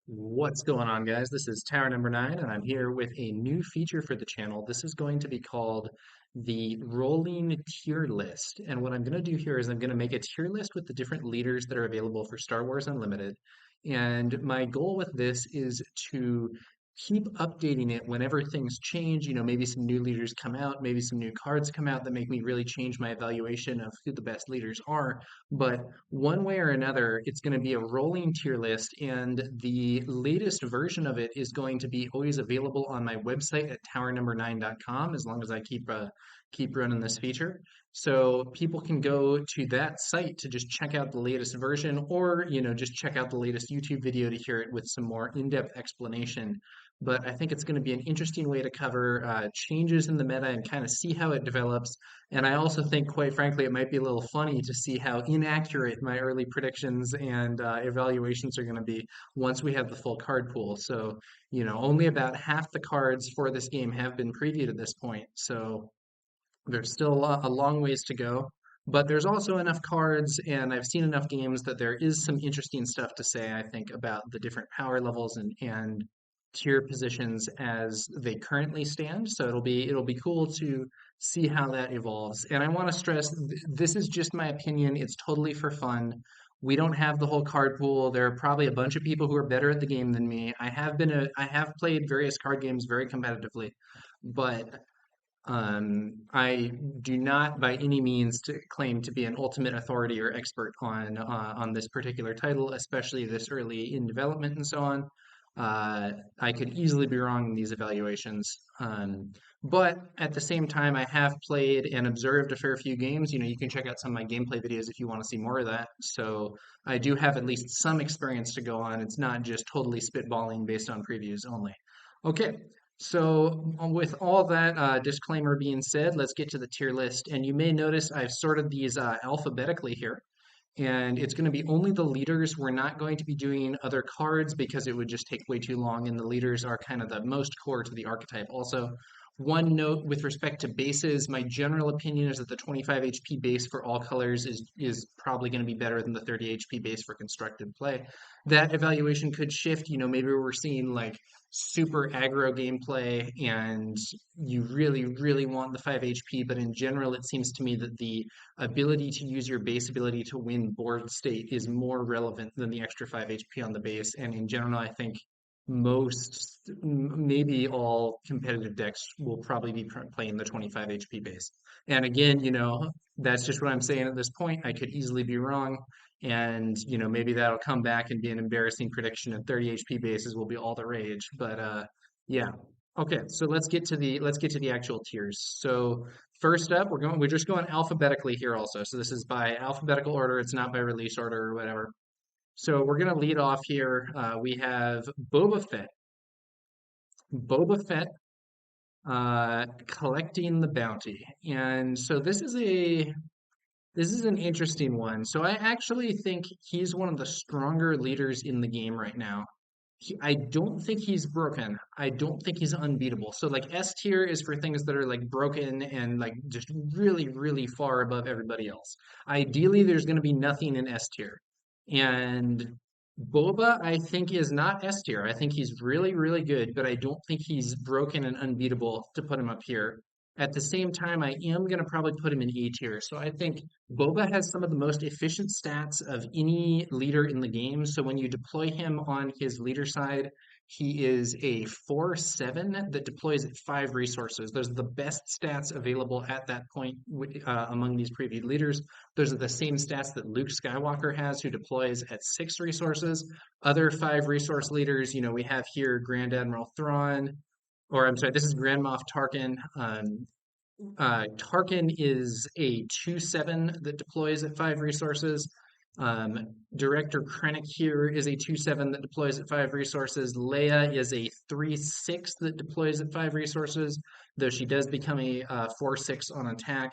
What's going on, guys? This is Tower number 9, and I'm here with a new feature for the channel. This is going to be called the rolling tier list. And what I'm going to do here is I'm going to make a tier list with the different leaders that are available for Star Wars Unlimited. And my goal with this is to keep updating it whenever things change. Maybe some new leaders come out, maybe some new cards come out that make me really change my evaluation of who the best leaders are. But one way or another, it's going to be a rolling tier list, and the latest version of it is going to be always available on my website at towernumber9.com as long as I keep running this feature. So people can go to that site to just check out the latest version, or just check out the latest YouTube video to hear it with some more in-depth explanation. But I think it's going to be an interesting way to cover changes in the meta and kind of see how it develops. And I also think, quite frankly, it might be a little funny to see how inaccurate my early predictions and evaluations are going to be once we have the full card pool. So, only about half the cards for this game have been previewed at this point. So there's still a long ways to go. But there's also enough cards, and I've seen enough games that there is some interesting stuff to say, I think, about the different power levels and tier positions as they currently stand. So it'll be cool to see how that evolves. And I want to stress this is just my opinion. It's totally for fun. We don't have the whole card pool. There are probably a bunch of people who are better at the game than me. I have played various card games very competitively, but I do not by any means to claim to be an ultimate authority or expert on this particular title, especially this early in development and so on. I could easily be wrong in these evaluations. But at the same time, I have played and observed a fair few games. You can check out some of my gameplay videos if you want to see more of that. So I do have at least some experience to go on. It's not just totally spitballing based on previews only. Okay, so with all that disclaimer being said, let's get to the tier list. And you may notice I've sorted these alphabetically here. And it's going to be only the leaders. We're not going to be doing other cards because it would just take way too long. And the leaders are kind of the most core to the archetype. Also, one note with respect to bases, my general opinion is that the 25 HP base for all colors is probably going to be better than the 30 HP base for constructed play. That evaluation could shift. Maybe we're seeing like super aggro gameplay and you really, really want the 5 HP, but in general, it seems to me that the ability to use your base ability to win board state is more relevant than the extra 5 HP on the base. And in general, I think maybe all competitive decks will probably be playing the 25 HP base. And again, that's just what I'm saying at this point. I could easily be wrong. And, maybe that'll come back and be an embarrassing prediction and 30 HP bases will be all the rage. But yeah. Okay, so let's get to the actual tiers. So first up, we're just going alphabetically here also. So this is by alphabetical order, it's not by release order or whatever. So we're gonna lead off here. We have Boba Fett. Boba Fett collecting the bounty. And so this is an interesting one. So I actually think he's one of the stronger leaders in the game right now. I don't think he's broken. I don't think he's unbeatable. So like S tier is for things that are like broken and like just really, really far above everybody else. Ideally, there's going to be nothing in S tier. And Boba, I think, is not S tier. I think he's really, really good, but I don't think he's broken and unbeatable to put him up here. At the same time, I am going to probably put him in A tier. So I think Boba has some of the most efficient stats of any leader in the game. So when you deploy him on his leader side, he is a 4/7 that deploys at 5 resources. Those are the best stats available at that point among these previewed leaders. Those are the same stats that Luke Skywalker has, who deploys at 6 resources. Other 5 resource leaders, we have here Grand Admiral Thrawn, or I'm sorry, this is Grand Moff Tarkin. Tarkin is a 2/7 that deploys at 5 resources. Director Krennic here is a 2/7 that deploys at 5 resources. Leia is a 3/6 that deploys at 5 resources, though she does become a 4/6 on attack.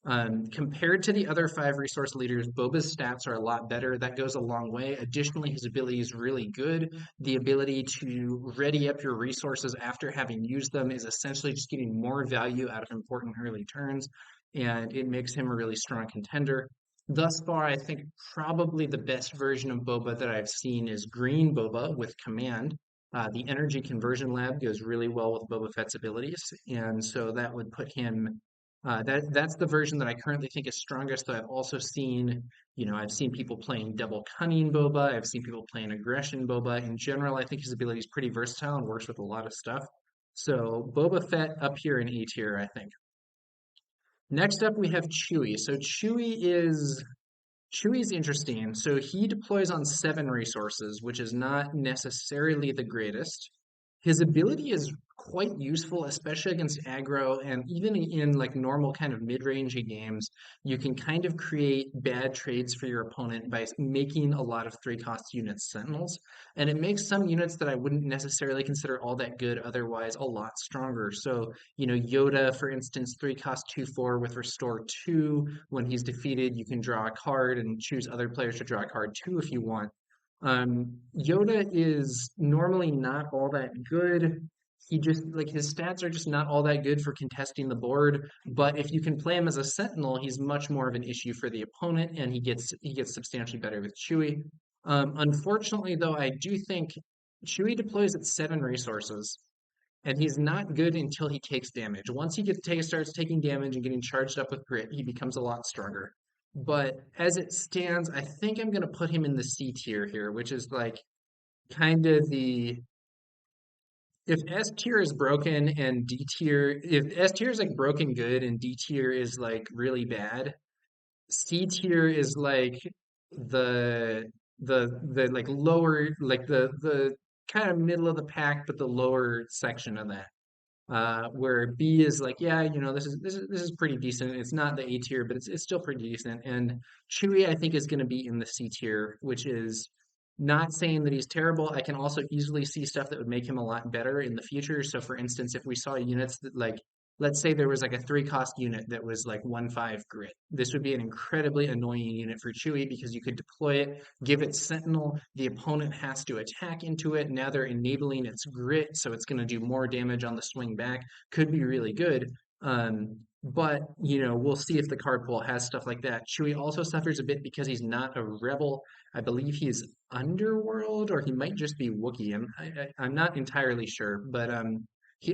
Compared to the other 5 resource leaders, Boba's stats are a lot better. That goes a long way. Additionally, his ability is really good. The ability to ready up your resources after having used them is essentially just getting more value out of important early turns, and it makes him a really strong contender. Thus far, I think probably the best version of Boba that I've seen is Green Boba with Command. The energy conversion lab goes really well with Boba Fett's abilities, and so that would put him. That's the version that I currently think is strongest. Though I've also seen, I've seen people playing double cunning Boba. I've seen people playing aggression Boba. In general, I think his ability is pretty versatile and works with a lot of stuff. So Boba Fett up here in A tier, I think. Next up, we have Chewie. So Chewie's interesting. So he deploys on 7 resources, which is not necessarily the greatest. His ability is quite useful, especially against aggro, and even in like normal kind of mid-rangey games, you can kind of create bad trades for your opponent by making a lot of 3-cost units sentinels. And it makes some units that I wouldn't necessarily consider all that good otherwise a lot stronger. So, Yoda, for instance, 3-cost 2/4 with restore 2. When he's defeated, you can draw a card and choose other players to draw a card too if you want. Yoda is normally not all that good. He just like his stats are just not all that good for contesting the board. But if you can play him as a sentinel, he's much more of an issue for the opponent, and he gets substantially better with Chewie. Unfortunately, though, I do think Chewie deploys at 7 resources, and he's not good until he takes damage. Once starts taking damage and getting charged up with grit, he becomes a lot stronger. But as it stands, I think I'm gonna put him in the C tier here, which is like kind of the if S tier is broken and D tier, if S tier is like broken good and D tier is like really bad, C tier is like the the like lower like the kind of middle of the pack, but the lower section of that. Where B is like, yeah, this is pretty decent. It's not the A tier, but it's still pretty decent. And Chewie, I think, is going to be in the C tier, which is not saying that he's terrible. I can also easily see stuff that would make him a lot better in the future. So, for instance, if we saw units that like, let's say there was like a 3-cost unit that was like 1/5 grit, this would be an incredibly annoying unit for Chewie because you could deploy it, give it Sentinel, the opponent has to attack into it. Now they're enabling its grit, so it's going to do more damage on the swing back. Could be really good. But we'll see if the card pool has stuff like that. Chewie also suffers a bit because he's not a rebel. I believe he's Underworld, or he might just be Wookiee. I'm not entirely sure, but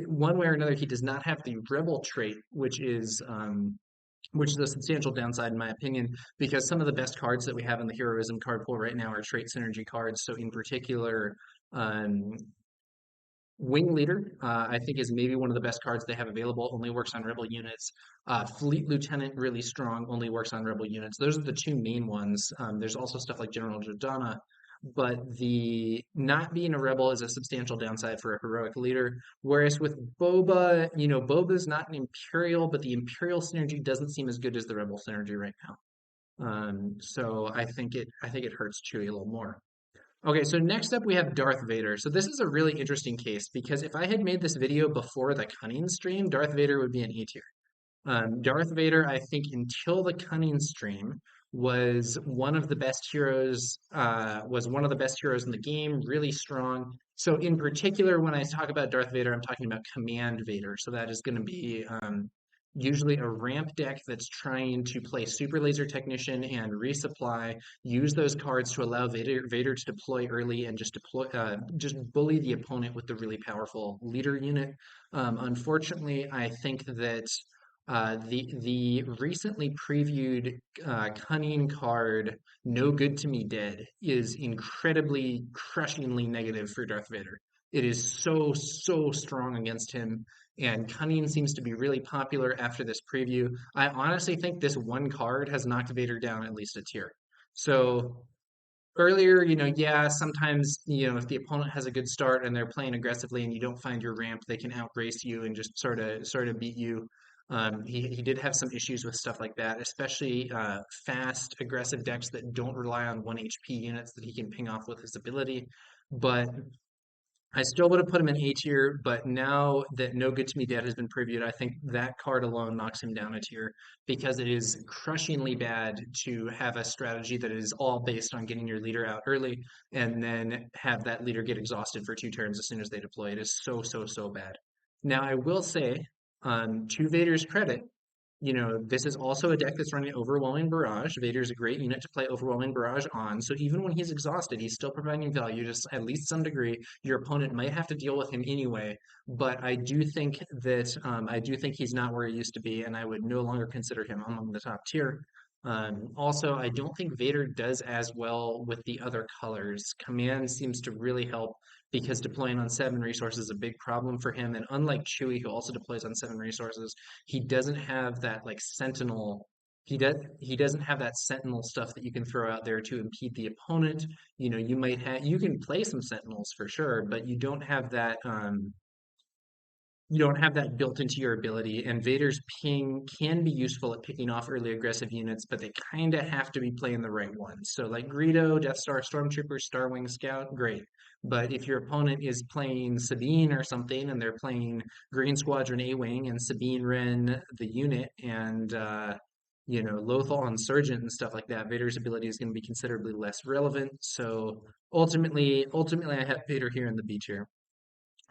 one way or another, he does not have the rebel trait, which is a substantial downside in my opinion, because some of the best cards that we have in the heroism card pool right now are trait synergy cards. So in particular, um, Wing Leader, I think, is maybe one of the best cards they have available. Only works on rebel units. Fleet Lieutenant, really strong, only works on rebel units. Those are the two main ones. There's also stuff like General Jordana, but the not being a rebel is a substantial downside for a heroic leader. Whereas with Boba, Boba's not an Imperial, but the Imperial synergy doesn't seem as good as the rebel synergy right now. So I think it hurts Chewie a little more. Okay, so next up we have Darth Vader. So this is a really interesting case because if I had made this video before the Cunning stream, Darth Vader would be an A tier. Darth Vader, I think, until the Cunning stream, was one of the best heroes in the game, really strong. So in particular, when I talk about Darth Vader, I'm talking about Command Vader. So that is going to be usually a ramp deck that's trying to play Super Laser Technician and resupply, use those cards to allow Vader to deploy early and just bully the opponent with the really powerful leader unit. Unfortunately, I think that the recently previewed cunning card, No Good to Me Dead, is incredibly crushingly negative for Darth Vader. It is so, so strong against him, and cunning seems to be really popular after this preview. I honestly think this one card has knocked Vader down at least a tier. So earlier, yeah, sometimes, if the opponent has a good start and they're playing aggressively and you don't find your ramp, they can outrace you and just sort of beat you. He did have some issues with stuff like that, especially fast, aggressive decks that don't rely on 1 HP units that he can ping off with his ability. But I still would have put him in A tier, but now that No Good to Me Dead has been previewed, I think that card alone knocks him down a tier because it is crushingly bad to have a strategy that is all based on getting your leader out early and then have that leader get exhausted for 2 turns as soon as they deploy. It is so, so, so bad. Now, I will say, to Vader's credit, this is also a deck that's running Overwhelming Barrage. Vader's a great unit to play Overwhelming Barrage on. So even when he's exhausted, he's still providing value to at least some degree. Your opponent might have to deal with him anyway, but I do think he's not where he used to be, and I would no longer consider him among the top tier. Also, I don't think Vader does as well with the other colors. Command seems to really help because deploying on 7 resources is a big problem for him. And unlike Chewie, who also deploys on 7 resources, he doesn't have that like sentinel. He doesn't have that sentinel stuff that you can throw out there to impede the opponent. You can play some sentinels for sure, but you don't have that built into your ability, and Vader's ping can be useful at picking off early aggressive units, but they kind of have to be playing the right ones. So, like Greedo, Death Star Stormtrooper, Starwing Scout, great. But if your opponent is playing Sabine or something, and they're playing Green Squadron A-Wing and Sabine Ren, the unit, and Lothal Insurgent and stuff like that, Vader's ability is going to be considerably less relevant. So ultimately, I have Vader here in the B tier.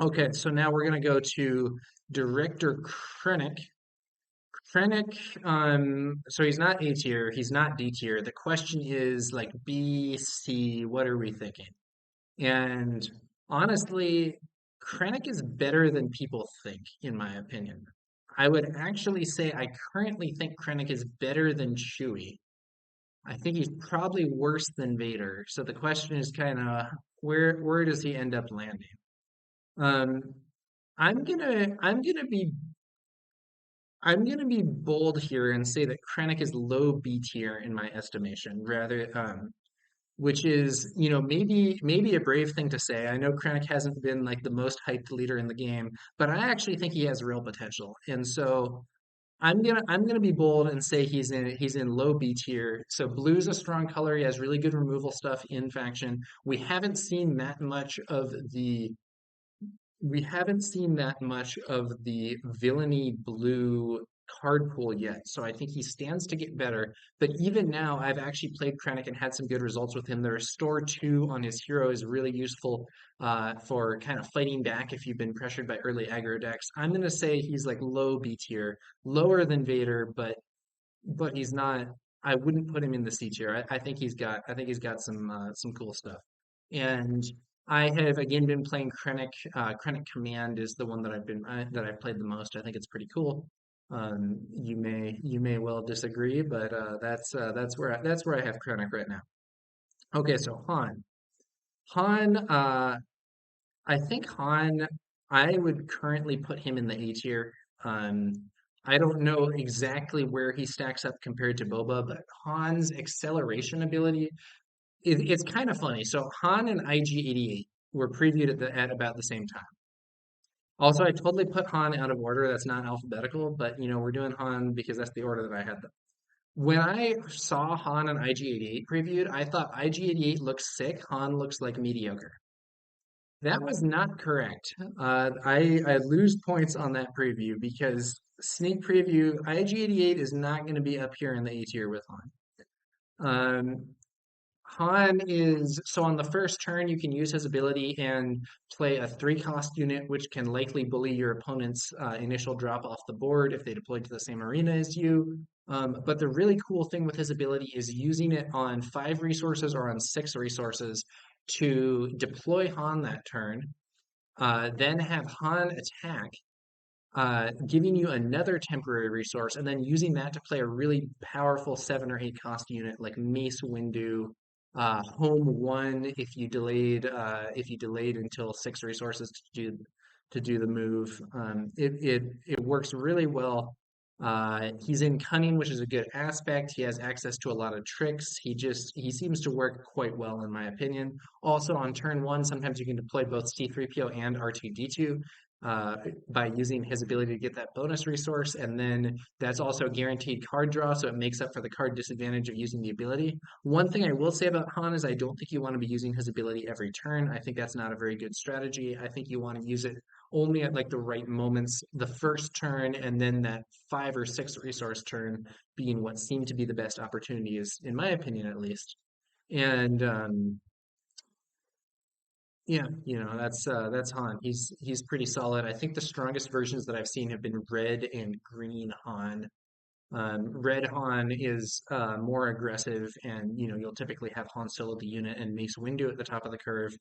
Okay, so now we're gonna go to Director Krennic. Krennic, so he's not A tier, he's not D tier. The question is like B, C, what are we thinking? And honestly, Krennic is better than people think, in my opinion. I would actually say I currently think Krennic is better than Chewie. I think he's probably worse than Vader. So the question is kind of where does he end up landing? Um, I'm gonna be bold here and say that Krennic is low B tier in my estimation, which is, maybe a brave thing to say. I know Krennic hasn't been like the most hyped leader in the game, but I actually think he has real potential. And so I'm gonna be bold and say he's in low B tier. So blue's a strong color. He has really good removal stuff in faction. We haven't seen that much of the villainy blue card pool yet, so I think he stands to get better. But even now, I've actually played Krennic and had some good results with him. The Restore 2 on his hero is really useful for kind of fighting back if you've been pressured by early aggro decks. I'm going to say he's like low B tier, lower than Vader, but he's not. I wouldn't put him in the C tier. I think he's got some cool stuff. And I have again been playing Krennic. Krennic Command is the one that I've played the most. I think it's pretty cool. You may well disagree, but that's where I have Krennic right now. Okay, so Han. Han. I think Han. I would currently put him in the A tier. Um, I don't know exactly where he stacks up compared to Boba, but Han's acceleration ability it's kind of funny. So Han and IG-88 were previewed at about the same time. Also, I totally put Han out of order. That's not alphabetical, but we're doing Han because that's the order that I had them. When I saw Han and IG-88 previewed, I thought IG-88 looks sick. Han looks like mediocre. That was not correct. I lose points on that preview because sneak preview IG-88 is not going to be up here in the A tier with Han. Han is so on the first turn, you can use his ability and play a 3-cost unit, which can likely bully your opponent's initial drop off the board if they deploy to the same arena as you. But the really cool thing with his ability is using it on 5 resources or on 6 resources to deploy Han that turn, then have Han attack, giving you another temporary resource, and then using that to play a really powerful 7 or 8 cost unit like Mace Windu, Home One if you delayed until 6 resources to do the move. It works really well. He's in Cunning, which is a good aspect. He has access to a lot of tricks. He seems to work quite well in my opinion. Also on turn 1, sometimes you can deploy both C-3PO and R2-D2 uh, by using his ability to get that bonus resource, and then that's also a guaranteed card draw, so it makes up for the card disadvantage of using the ability. One thing I will say about Han is I don't think you want to be using his ability every turn. I think that's not a very good strategy. I think you want to use it only at like the right moments, the first turn, and then that 5 or 6 resource turn being what seem to be the best opportunities, in my opinion at least. And yeah, that's Han. He's pretty solid. I think the strongest versions that I've seen have been red and green Han. Red Han is more aggressive, and you'll typically have Han Solo the unit and Mace Windu at the top of the curve.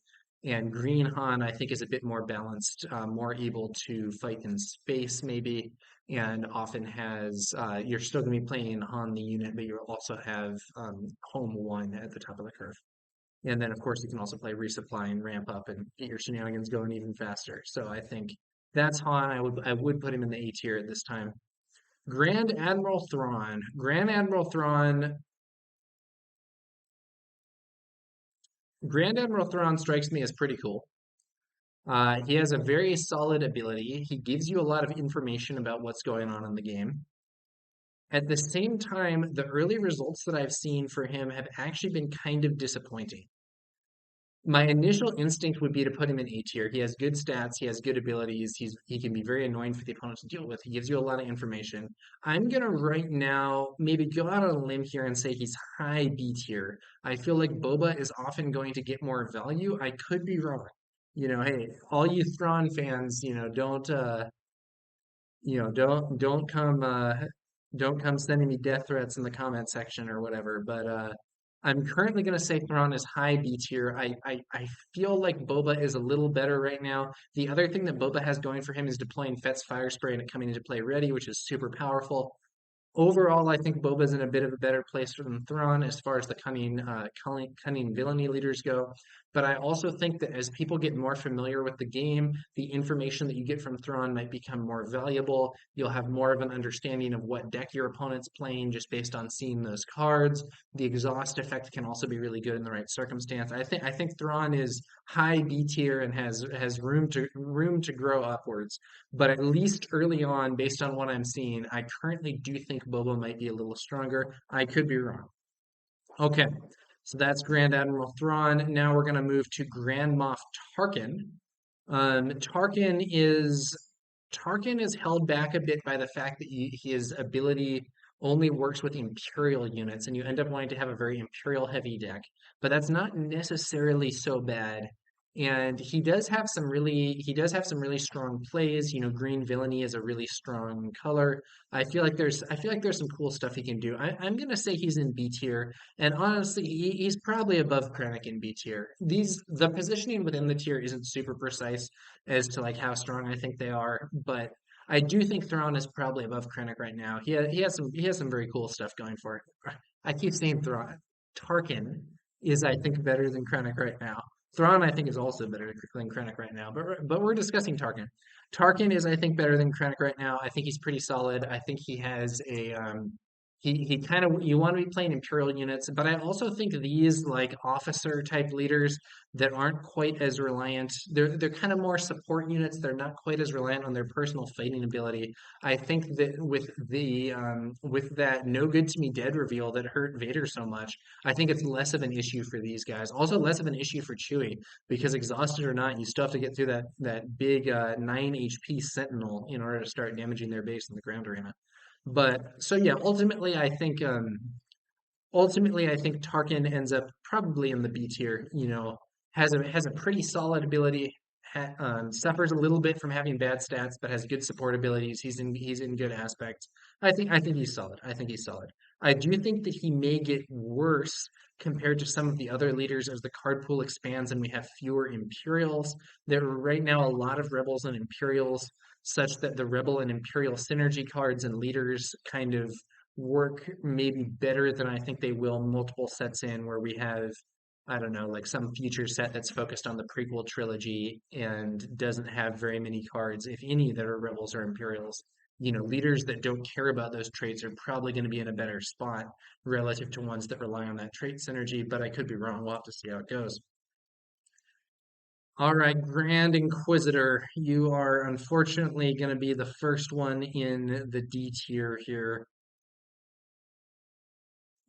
And Green Han, I think, is a bit more balanced, more able to fight in space, maybe, and often has. You're still going to be playing Han the unit, but you'll also have Home One at the top of the curve. And then, of course, you can also play resupply and ramp up and get your shenanigans going even faster. So I think that's Han. I would put him in the A tier at this time. Grand Admiral Thrawn. Grand Admiral Thrawn. Grand Admiral Thrawn strikes me as pretty cool. He has a very solid ability. He gives you a lot of information about what's going on in the game. At the same time, the early results that I've seen for him have actually been kind of disappointing. My initial instinct would be to put him in A tier. He has good stats, he has good abilities, he can be very annoying for the opponent to deal with. He gives you a lot of information. I'm gonna right now maybe go out on a limb here and say he's high B tier. I feel like Boba is often going to get more value. I could be wrong. Hey, all you Thrawn fans, don't come sending me death threats in the comment section or whatever. But I'm currently going to say Thrawn is high B tier. I feel like Boba is a little better right now. The other thing that Boba has going for him is deploying Fett's Fire Spray and it coming into play ready, which is super powerful. Overall, I think Boba's in a bit of a better place than Thrawn as far as the cunning villainy leaders go. But I also think that as people get more familiar with the game, the information that you get from Thrawn might become more valuable. You'll have more of an understanding of what deck your opponent's playing just based on seeing those cards. The exhaust effect can also be really good in the right circumstance. I think Thrawn is high B tier and has room to grow upwards. But at least early on, based on what I'm seeing, I currently do think Boba might be a little stronger. I could be wrong. Okay, so that's Grand Admiral Thrawn. Now we're going to move to Grand Moff Tarkin. Um, Tarkin is Tarkin is held back a bit by the fact that his ability only works with Imperial units, and you end up wanting to have a very Imperial heavy deck. But that's not necessarily so bad. And he does have some really strong plays. Green villainy is a really strong color. I feel like there's some cool stuff he can do. I'm gonna say he's in B tier, and honestly, he's probably above Krennic in B tier. The positioning within the tier isn't super precise as to like how strong I think they are, but I do think Thrawn is probably above Krennic right now. He has some very cool stuff going for it. I keep saying Thrawn. Tarkin is I think better than Krennic right now. Thrawn I think is also better than Krennic right now, but we're discussing Tarkin. Tarkin is I think better than Krennic right now. I think he's pretty solid. I think he has a he kind of you want to be playing Imperial units, but I also think these like officer type leaders that aren't quite as reliant. They're kind of more support units. They're not quite as reliant on their personal fighting ability. I think that with that no good to me dead reveal that hurt Vader so much, I think it's less of an issue for these guys. Also less of an issue for Chewie because exhausted or not, you still have to get through that big 9 HP Sentinel in order to start damaging their base in the ground arena. But so yeah, ultimately, I think Tarkin ends up probably in the B tier. Has a pretty solid ability. Suffers a little bit from having bad stats, but has good support abilities. He's in good aspects. I think he's solid. I think he's solid. I do think that he may get worse compared to some of the other leaders as the card pool expands and we have fewer Imperials. There are right now a lot of Rebels and Imperials, such that the Rebel and Imperial synergy cards and leaders kind of work maybe better than I think they will multiple sets in where we have, I don't know, like some future set that's focused on the prequel trilogy and doesn't have very many cards, if any, that are Rebels or Imperials. Leaders that don't care about those traits are probably going to be in a better spot relative to ones that rely on that trait synergy, but I could be wrong. We'll have to see how it goes. All right, Grand Inquisitor, you are unfortunately going to be the first one in the D tier here.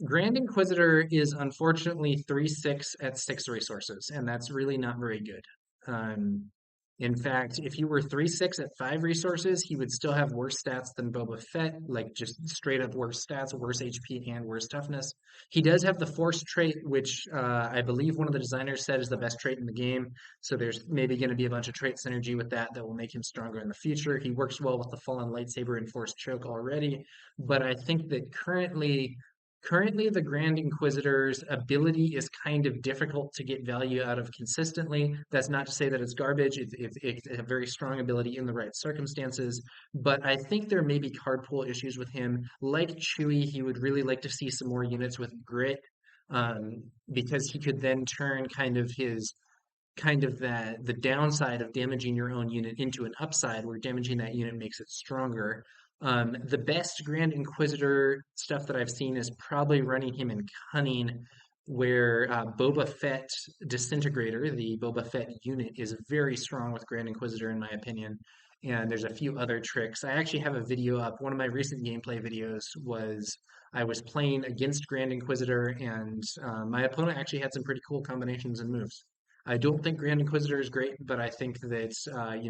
Grand Inquisitor is unfortunately 3/6 at 6 resources, and that's really not very good. Um, In fact, if you were 3/6 at 5 resources, he would still have worse stats than Boba Fett, like just straight up worse stats, worse HP, and worse toughness. He does have the Force trait, which I believe one of the designers said is the best trait in the game. So there's maybe going to be a bunch of trait synergy with that that will make him stronger in the future. He works well with the Fallen Lightsaber and Force Choke already, but I think that currently, the Grand Inquisitor's ability is kind of difficult to get value out of consistently. That's not to say that it's garbage. It's a very strong ability in the right circumstances. But I think there may be card pool issues with him. Like Chewie, he would really like to see some more units with grit, because he could then turn kind of the downside of damaging your own unit into an upside where damaging that unit makes it stronger. The best Grand Inquisitor stuff that I've seen is probably running him in Cunning, where Boba Fett Disintegrator, the Boba Fett unit, is very strong with Grand Inquisitor, in my opinion. And there's a few other tricks. I actually have a video up. One of my recent gameplay videos was I was playing against Grand Inquisitor, and my opponent actually had some pretty cool combinations and moves. I don't think Grand Inquisitor is great, but I think that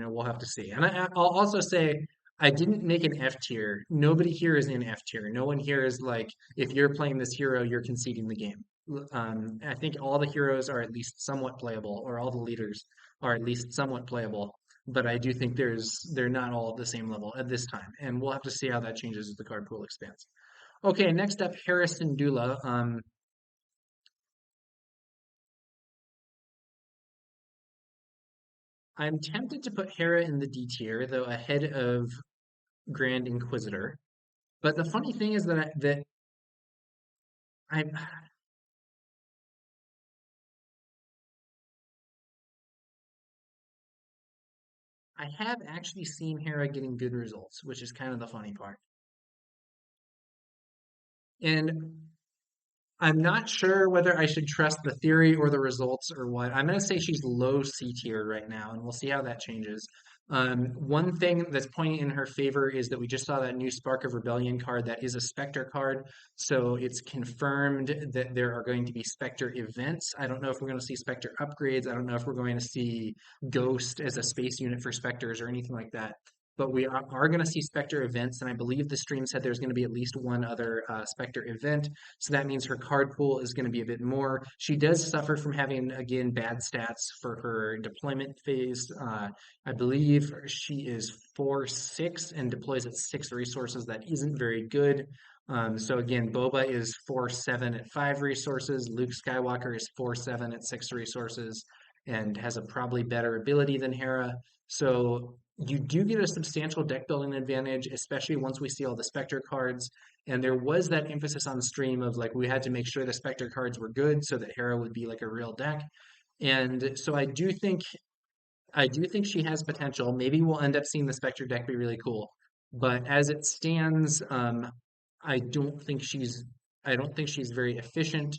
we'll have to see. And I'll also say I didn't make an F tier. Nobody here is in F tier. No one here is like, if you're playing this hero, you're conceding the game. I think all the heroes are at least somewhat playable, or all the leaders are at least somewhat playable. But I do think they're not all at the same level at this time, and we'll have to see how that changes as the card pool expands. Okay, next up, Hera Syndulla. I'm tempted to put Hera in the D tier, though ahead of Grand Inquisitor. But the funny thing is I I have actually seen Hera getting good results, which is kind of the funny part. And I'm not sure whether I should trust the theory or the results or what. I'm going to say she's low C tier right now, and we'll see how that changes. One thing that's pointing in her favor is that we just saw that new Spark of Rebellion card that is a Spectre card. So it's confirmed that there are going to be Spectre events. I don't know if we're going to see Spectre upgrades. I don't know if we're going to see Ghost as a space unit for Spectres or anything like that. But we are going to see Spectre events, and I believe the stream said there's going to be at least one other Spectre event. So that means her card pool is going to be a bit more. She does suffer from having, again, bad stats for her deployment phase. I believe she is 4/6 and deploys at 6 resources. That isn't very good. So again, Boba is 4/7 at 5 resources. Luke Skywalker is 4/7 at 6 resources and has a probably better ability than Hera. So you do get a substantial deck building advantage, especially once we see all the Spectre cards. And there was that emphasis on stream of like we had to make sure the Spectre cards were good so that Hera would be like a real deck. And so I do think she has potential. Maybe we'll end up seeing the Spectre deck be really cool. But as it stands, I don't think she's I don't think she's very efficient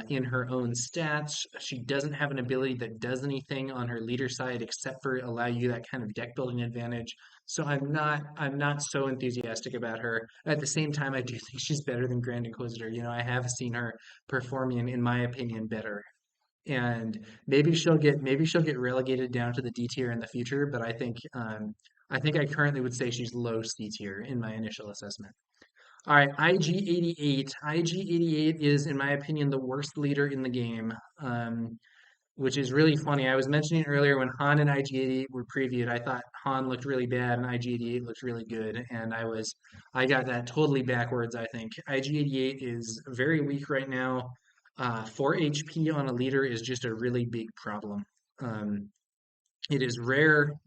in her own stats. She doesn't have an ability that does anything on her leader side except for allow you that kind of deck building advantage. So I'm not so enthusiastic about her. At the same time, I do think she's better than Grand Inquisitor. I have seen her performing, in my opinion, better. And maybe she'll get relegated down to the D tier in the future, but I think I currently would say she's low C tier in my initial assessment. All right, IG-88. IG-88 is, in my opinion, the worst leader in the game, which is really funny. I was mentioning earlier when Han and IG-88 were previewed, I thought Han looked really bad and IG-88 looked really good, and I got that totally backwards, I think. IG-88 is very weak right now. 4 HP on a leader is just a really big problem. Um, it is rare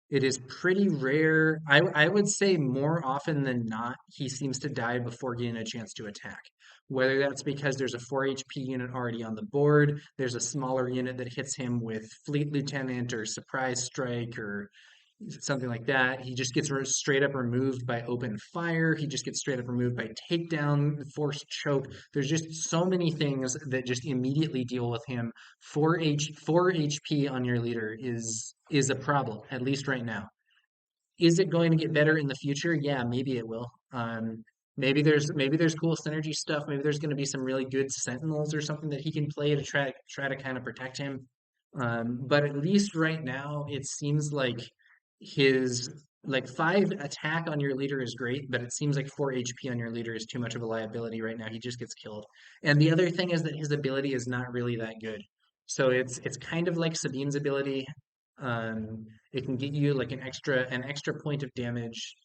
it is pretty rare. I would say more often than not, he seems to die before getting a chance to attack. Whether that's because there's a 4 HP unit already on the board, there's a smaller unit that hits him with Fleet Lieutenant or Surprise Strike or something like that. He just gets straight up removed by open fire. He just gets straight up removed by takedown, forced choke. There's just so many things that just immediately deal with him. 4 HP on your leader is a problem, at least right now. Is it going to get better in the future? Yeah, maybe it will. Maybe there's cool synergy stuff. Maybe there's going to be some really good sentinels or something that he can play to try to kind of protect him. But at least right now, it seems like his like 5 attack on your leader is great, but it seems like 4 HP on your leader is too much of a liability right now. He just gets killed. And the other thing is that his ability is not really that good. So it's kind of like Sabine's ability. It can get you like an extra point of damage.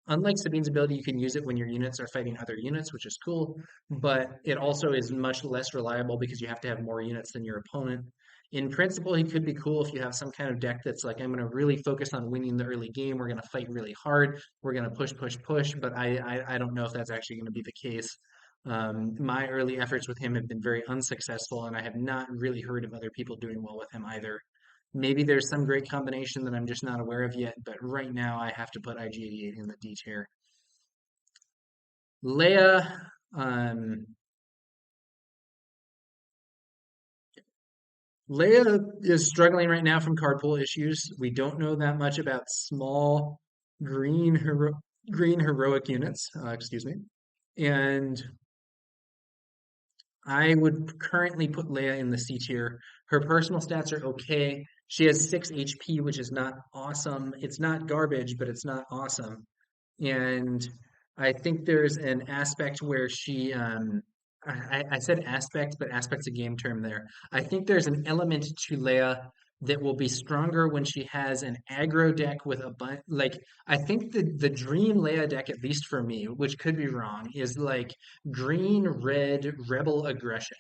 Unlike Sabine's ability, you can use it when your units are fighting other units, which is cool, but it also is much less reliable because you have to have more units than your opponent. In principle, he could be cool if you have some kind of deck that's like, I'm going to really focus on winning the early game. We're going to fight really hard. We're going to push, push, push. But I don't know if that's actually going to be the case. My early efforts with him have been very unsuccessful, and I have not really heard of other people doing well with him either. Maybe there's some great combination that I'm just not aware of yet, but right now I have to put IG-88 in the D tier. Leia, um, Leia is struggling right now from card pool issues. We don't know that much about small green green heroic units. Excuse me. And I would currently put Leia in the C tier. Her personal stats are okay. She has 6 HP, which is not awesome. It's not garbage, but it's not awesome. And I think there's an aspect where I said aspect, but aspect's a game term there. I think there's an element to Leia that will be stronger when she has an aggro deck with a bunch. Like, I think the dream Leia deck, at least for me, which could be wrong, is like green, red, rebel aggression.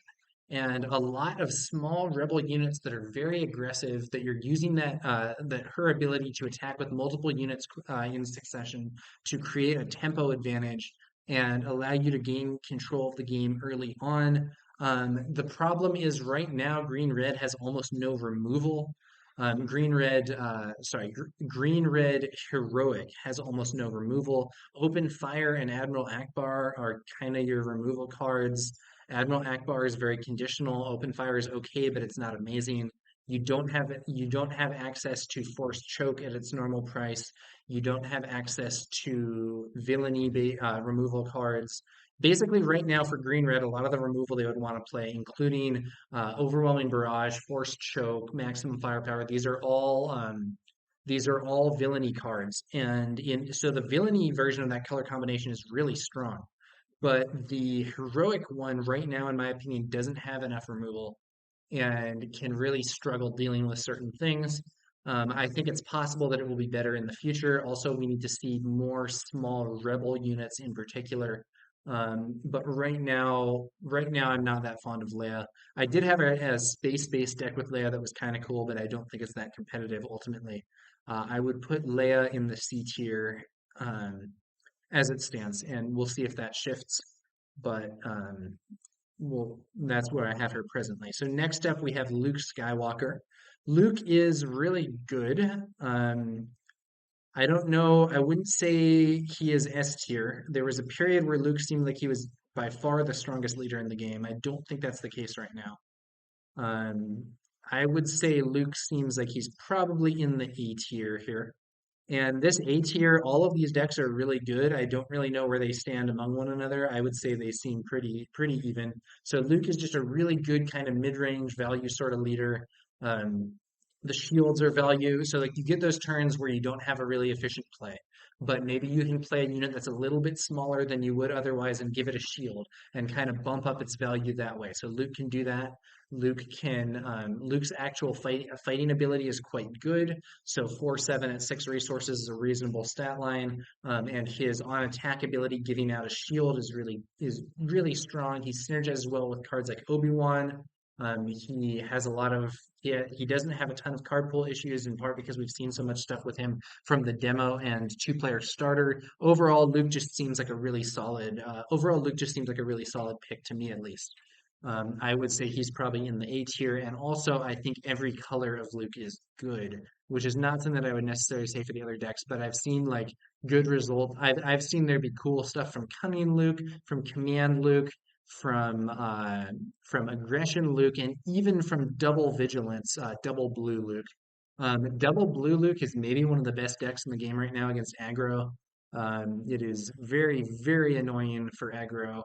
And a lot of small rebel units that are very aggressive, that you're using that her ability to attack with multiple units in succession to create a tempo advantage and allow you to gain control of the game early on. The problem is right now, green red has almost no removal. Green red heroic has almost no removal. Open fire and Admiral Akbar are kind of your removal cards. Admiral Akbar is very conditional. Open fire is okay, but it's not amazing. You don't have access to forced choke at its normal price. You don't have access to removal cards. Basically, right now for green red, a lot of the removal they would want to play, including overwhelming barrage, forced choke, maximum firepower. These are all villainy cards, and so the villainy version of that color combination is really strong. But the heroic one right now, in my opinion, doesn't have enough removal and can really struggle dealing with certain things. I think it's possible that it will be better in the future. Also, we need to see more small rebel units in particular. But right now, I'm not that fond of Leia. I did have a space-based deck with Leia that was kind of cool, but I don't think it's that competitive ultimately. I would put Leia in the C tier. As it stands, and we'll see if that shifts. But that's where I have her presently. So next up, we have Luke Skywalker. Luke is really good. I don't know. I wouldn't say he is S tier. There was a period where Luke seemed like he was by far the strongest leader in the game. I don't think that's the case right now. Um, I would say Luke seems like he's probably in the A tier here. And this A tier, all of these decks are really good. I don't really know where they stand among one another. I would say they seem pretty even. So Luke is just a really good kind of mid-range value sort of leader. Um, the shields are value, so like you get those turns where you don't have a really efficient play, but maybe you can play a unit that's a little bit smaller than you would otherwise and give it a shield and kind of bump up its value that way. So Luke can do that. Luke's actual fighting ability is quite good. So 4/7 at 6 resources is a reasonable stat line, and his on attack ability, giving out a shield, is really strong. He synergizes well with cards like Obi-Wan. He has a lot of he doesn't have a ton of card pool issues, in part because we've seen so much stuff with him from the demo and 2-player starter. Overall, Luke just seems like a really solid pick to me, at least. I would say he's probably in the A tier, and also I think every color of Luke is good, which is not something that I would necessarily say for the other decks, but I've seen like good results. I've seen there be cool stuff from Cunning Luke, from Command Luke, from Aggression Luke, and even from Double Vigilance, Double Blue Luke. Double Blue Luke is maybe one of the best decks in the game right now against aggro. It is very, very annoying for aggro.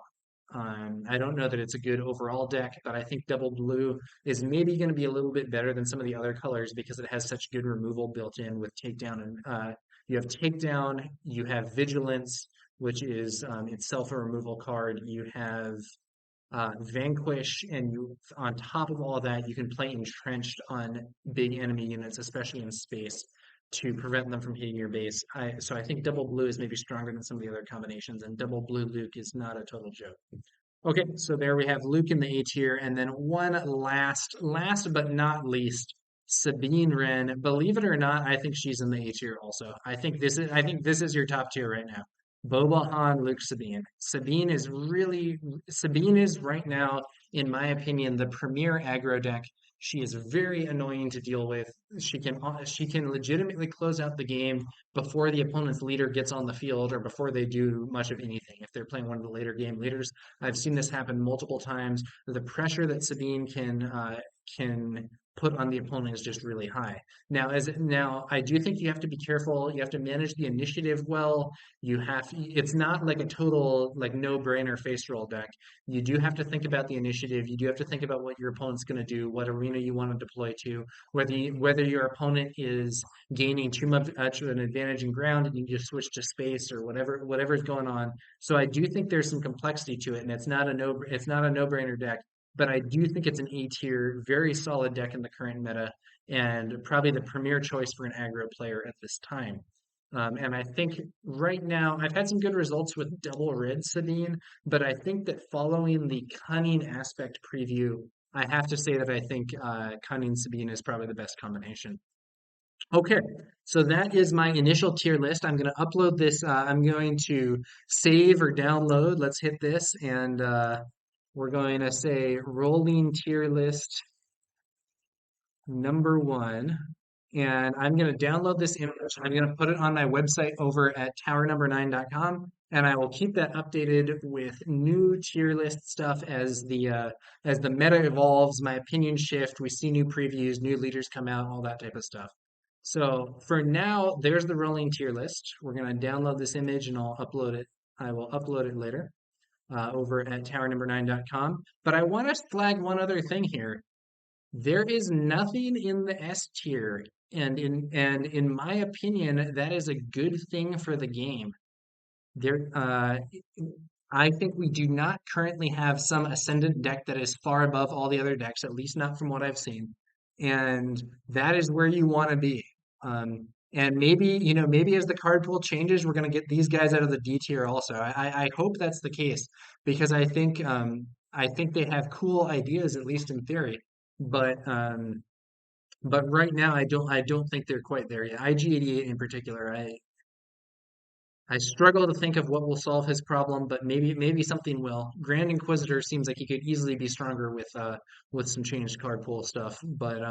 I don't know that it's a good overall deck, but I think double blue is maybe going to be a little bit better than some of the other colors because it has such good removal built in with takedown. And you have takedown, you have vigilance, which is itself a removal card. You have Vanquish, and you, on top of all that, you can play Entrenched on big enemy units, especially in space, to prevent them from hitting your base. So I think double blue is maybe stronger than some of the other combinations, and double blue Luke is not a total joke. Okay, so there we have Luke in the A tier, and then one last but not least, Sabine Wren. Believe it or not, I think she's in the A tier also. I think this is your top tier right now. Boba, Han, Luke, Sabine. Sabine is right now, in my opinion, the premier aggro deck. She is very annoying to deal with. She can legitimately close out the game before the opponent's leader gets on the field or before they do much of anything. If they're playing one of the later game leaders, I've seen this happen multiple times. The pressure that Sabine can put on the opponent is just really high. Now, I do think you have to be careful. You have to manage the initiative well. It's not like a total like no-brainer face roll deck. You do have to think about the initiative. You do have to think about what your opponent's going to do, what arena you want to deploy to, whether your opponent is gaining too much of an advantage in ground and you just switch to space or whatever's going on. So I do think there's some complexity to it, and it's not a no-brainer deck. But I do think it's an A tier, very solid deck in the current meta, and probably the premier choice for an aggro player at this time. And I think right now, I've had some good results with double red Sabine, but I think that following the cunning aspect preview, I have to say that I think cunning Sabine is probably the best combination. Okay, so that is my initial tier list. I'm going to upload this. I'm going to save or download. Let's hit this, and we're going to say rolling tier list number 1. And I'm going to download this image. I'm going to put it on my website over at towernumber9.com, and I will keep that updated with new tier list stuff as the meta evolves, my opinions shift, we see new previews, new leaders come out, all that type of stuff. So for now, there's the rolling tier list. We're going to download this image and I'll upload it. I will upload it later over at towernumber9.com. But I want to flag one other thing here. There is nothing in the S tier, and in my opinion, that is a good thing for the game. There, I think we do not currently have some ascendant deck that is far above all the other decks, at least not from what I've seen. And that is where you want to be. And maybe, maybe as the card pool changes, we're going to get these guys out of the D tier also. I hope that's the case because I think they have cool ideas, at least in theory. But right now I don't think they're quite there yet. IG88 in particular, I struggle to think of what will solve his problem, but maybe something will. Grand Inquisitor seems like he could easily be stronger with some changed card pool stuff. But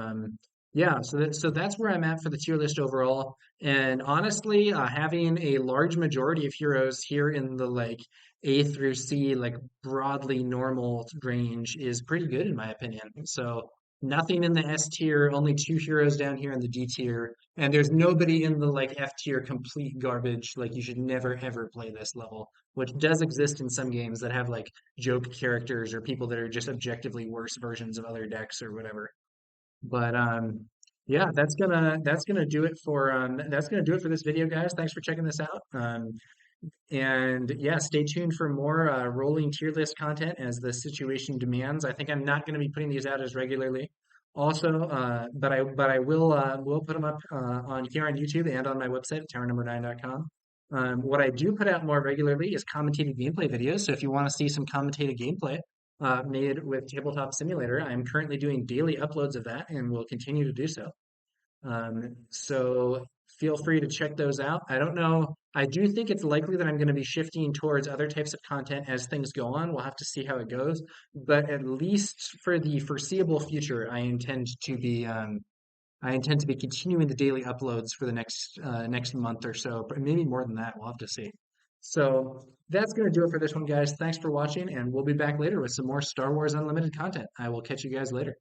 yeah, so that's where I'm at for the tier list overall. And honestly, having a large majority of heroes here in the like A through C, like broadly normal range is pretty good in my opinion. So nothing in the S tier, only 2 heroes down here in the D tier. And there's nobody in the like F tier complete garbage. Like you should never ever play this level, which does exist in some games that have like joke characters or people that are just objectively worse versions of other decks or whatever. But yeah, that's gonna do it for this video, guys. Thanks for checking this out. And yeah, stay tuned for more rolling tier list content as the situation demands. I think I'm not going to be putting these out as regularly. Also, but I will put them up on here on YouTube and on my website at towernumber9.com. What I do put out more regularly is commentated gameplay videos. So if you want to see some commentated gameplay made with Tabletop Simulator, I'm currently doing daily uploads of that and will continue to do so. So feel free to check those out. I don't know. I do think it's likely that I'm going to be shifting towards other types of content as things go on. We'll have to see how it goes. But at least for the foreseeable future, I intend to be continuing the daily uploads for the next month or so, but maybe more than that. We'll have to see. So that's going to do it for this one, guys. Thanks for watching, and we'll be back later with some more Star Wars Unlimited content. I will catch you guys later.